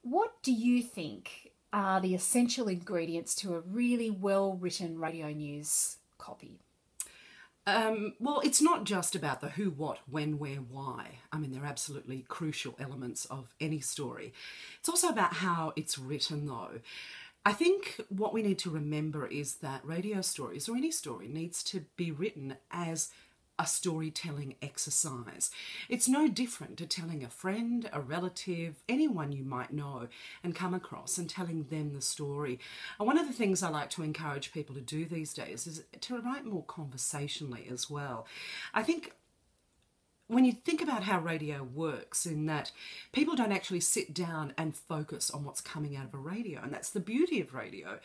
What do you think are the essential ingredients to a really well-written radio news copy? Well, it's not just about the who, what, when, where, why. I mean, they're absolutely crucial elements of any story. It's also about how it's written, though. I think what we need to remember is that radio stories, or any story, needs to be written as a storytelling exercise. It's no different to telling a friend, a relative, anyone you might know and come across and telling them the story. And one of the things I like to encourage people to do these days is to write more conversationally as well. I think when you think about how radio works, in that people don't actually sit down and focus on what's coming out of a radio, and that's the beauty of radio,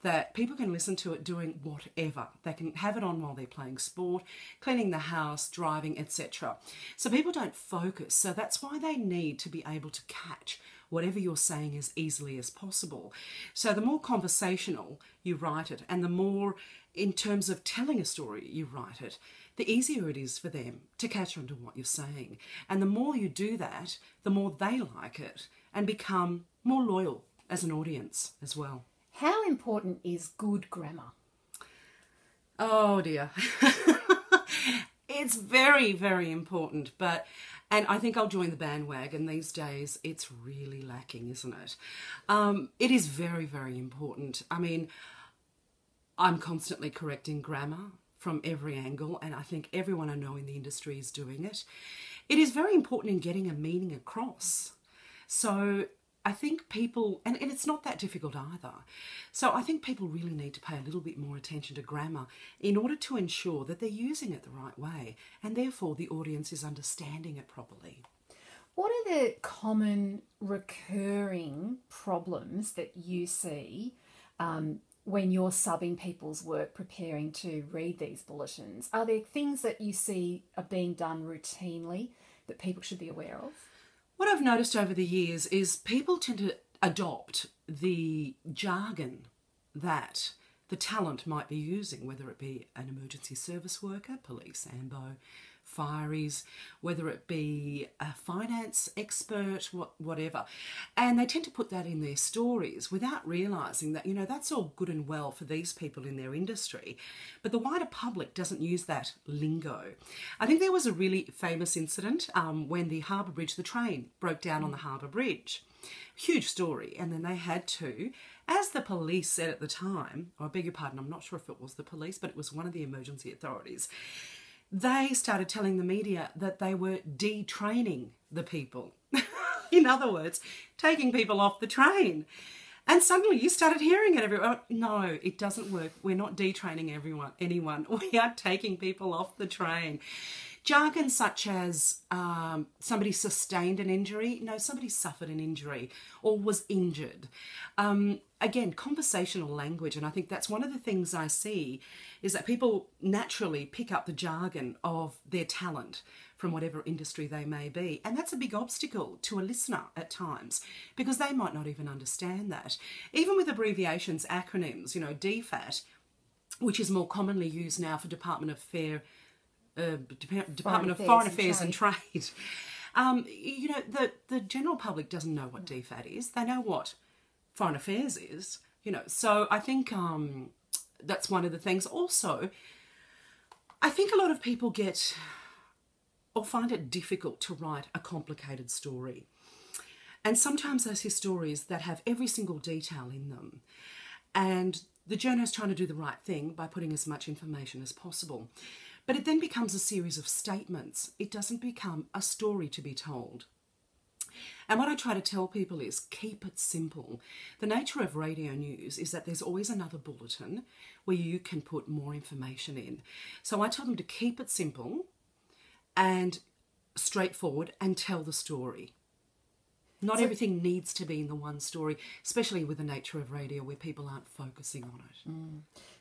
that people can listen to it doing whatever. They can have it on while they're playing sport, cleaning the house, driving, etc. So people don't focus, so that's why they need to be able to catch whatever you're saying as easily as possible. So the more conversational you write it, and the more in terms of telling a story you write it, the easier it is for them to catch on to what you're saying. And the more you do that, the more they like it and become more loyal as an audience as well. How important is good grammar? Oh dear. It's very, very important, and I think I'll join the bandwagon these days. It's really lacking, isn't it? It is very, very important. I mean, I'm constantly correcting grammar from every angle, and I think everyone I know in the industry is doing it. It is very important in getting a meaning across. So I think people, and it's not that difficult either. So I think people really need to pay a little bit more attention to grammar in order to ensure that they're using it the right way, and therefore the audience is understanding it properly. What are the common recurring problems that you see when you're subbing people's work preparing to read these bulletins? Are there things that you see are being done routinely that people should be aware of? What I've noticed over the years is people tend to adopt the jargon that the talent might be using, whether it be an emergency service worker, police, AMBO, fireys, whether it be a finance expert, whatever. And they tend to put that in their stories without realising that, that's all good and well for these people in their industry, but the wider public doesn't use that lingo. I think there was a really famous incident when the Harbour Bridge, the train broke down on the Harbour Bridge. Huge story. And then they had to, as the police said at the time, or I beg your pardon, I'm not sure if it was the police, but it was one of the emergency authorities, they started telling the media that they were detraining the people. In other words, taking people off the train. And suddenly you started hearing it everywhere. No, it doesn't work. We're not detraining anyone. We are taking people off the train. Jargon such as somebody sustained an injury. No, somebody suffered an injury or was injured. Again, conversational language, and I think that's one of the things I see is that people naturally pick up the jargon of their talent from whatever industry they may be. And that's a big obstacle to a listener at times because they might not even understand that. Even with abbreviations, acronyms, DFAT, which is more commonly used now for Department of Foreign Affairs and Trade. The general public doesn't know what DFAT is. They know what Foreign Affairs is, So I think that's one of the things. Also, I think a lot of people get or find it difficult to write a complicated story. And sometimes those stories that have every single detail in them. And the journalist trying to do the right thing by putting as much information as possible. But it then becomes a series of statements. It doesn't become a story to be told. And what I try to tell people is keep it simple. The nature of radio news is that there's always another bulletin where you can put more information in. So I tell them to keep it simple and straightforward and tell the story. Not everything needs to be in the one story, especially with the nature of radio where people aren't focusing on it.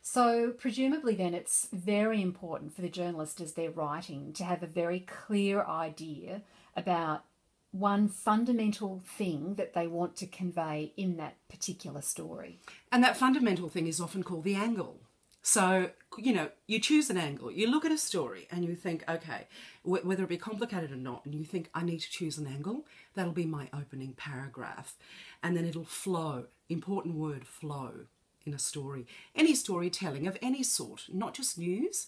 So presumably then it's very important for the journalist as they're writing to have a very clear idea about one fundamental thing that they want to convey in that particular story. And that fundamental thing is often called the angle. So, you choose an angle, you look at a story and you think, okay, whether it be complicated or not, and you think, I need to choose an angle, that'll be my opening paragraph. And then it'll flow, important word, flow, in a story. Any storytelling of any sort, not just news,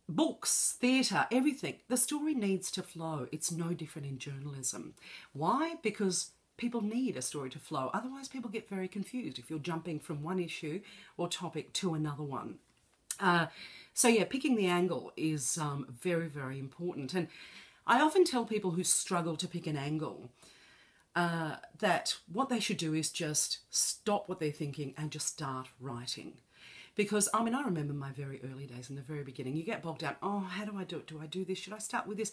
books, theatre, everything. The story needs to flow. It's no different in journalism. Why? Because people need a story to flow. Otherwise, people get very confused if you're jumping from one issue or topic to another one. So yeah, picking the angle is very, very important. And I often tell people who struggle to pick an angle that what they should do is just stop what they're thinking and just start writing. Because, I remember my very early days in the very beginning. You get bogged down, oh, how do I do it? Do I do this? Should I start with this?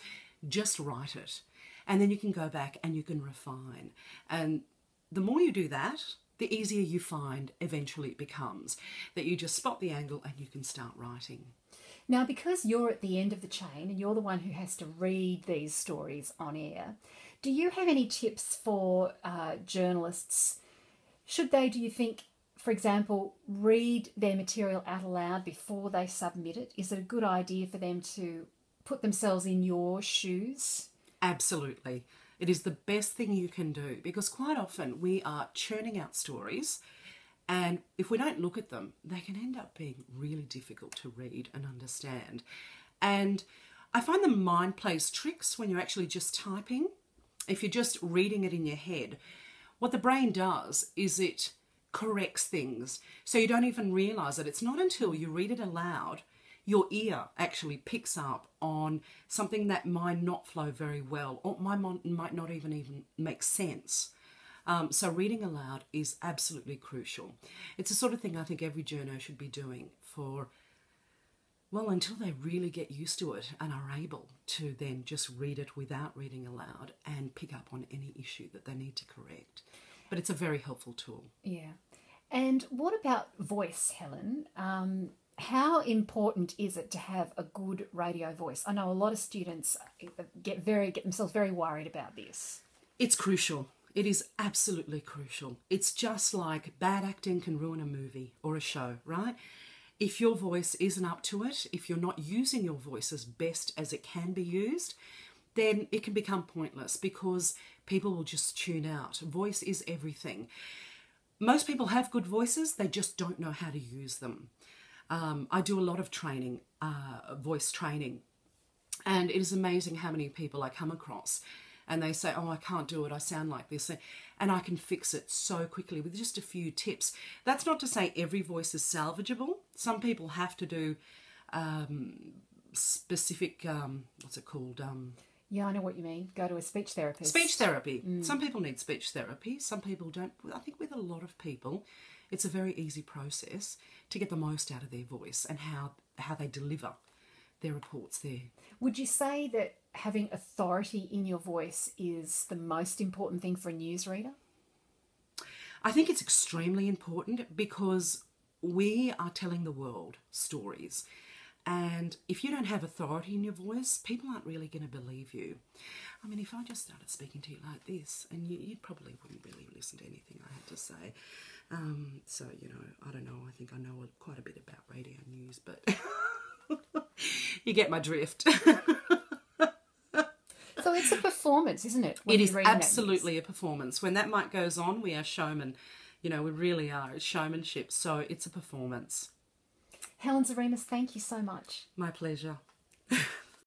Just write it. And then you can go back and you can refine. And the more you do that, the easier you find eventually it becomes. That you just spot the angle and you can start writing. Now, because you're at the end of the chain and you're the one who has to read these stories on air, do you have any tips for journalists? Should they, do you think, for example, read their material out aloud before they submit it? Is it a good idea for them to put themselves in your shoes? Absolutely. It is the best thing you can do, because quite often we are churning out stories, and if we don't look at them, they can end up being really difficult to read and understand. And I find the mind plays tricks when you're actually just typing. If you're just reading it in your head, what the brain does is it corrects things. So you don't even realise it. It's not until you read it aloud, your ear actually picks up on something that might not flow very well, or might not even make sense. So reading aloud is absolutely crucial. It's the sort of thing I think every journo should be doing for, well, until they really get used to it and are able to then just read it without reading aloud and pick up on any issue that they need to correct. But it's a very helpful tool. Yeah. And what about voice, Helen? How important is it to have a good radio voice? I know a lot of students get themselves very worried about this. It's crucial. It is absolutely crucial. It's just like bad acting can ruin a movie or a show, right? If your voice isn't up to it, if you're not using your voice as best as it can be used, then it can become pointless because people will just tune out. Voice is everything. Most people have good voices, they just don't know how to use them. I do a lot of training, voice training, and it is amazing how many people I come across and they say, oh, I can't do it, I sound like this, and I can fix it so quickly with just a few tips. That's not to say every voice is salvageable. Some people have to do specific, what's it called? Yeah, I know what you mean. Go to a speech therapist. Speech therapy. Some people need speech therapy, some people don't. I think with a lot of people, it's a very easy process to get the most out of their voice and how they deliver their reports there. Would you say that having authority in your voice is the most important thing for a newsreader? I think it's extremely important because we are telling the world stories. And if you don't have authority in your voice, people aren't really going to believe you. I mean, if I just started speaking to you like this, and you probably wouldn't really listen to anything I had to say. So, I don't know. I think I know quite a bit about radio news, but you get my drift. So it's a performance, isn't it? It is absolutely a performance. When that mic goes on, we are showmen. We really are. It's showmanship. So it's a performance. Helen Tzarimas, thank you so much. My pleasure.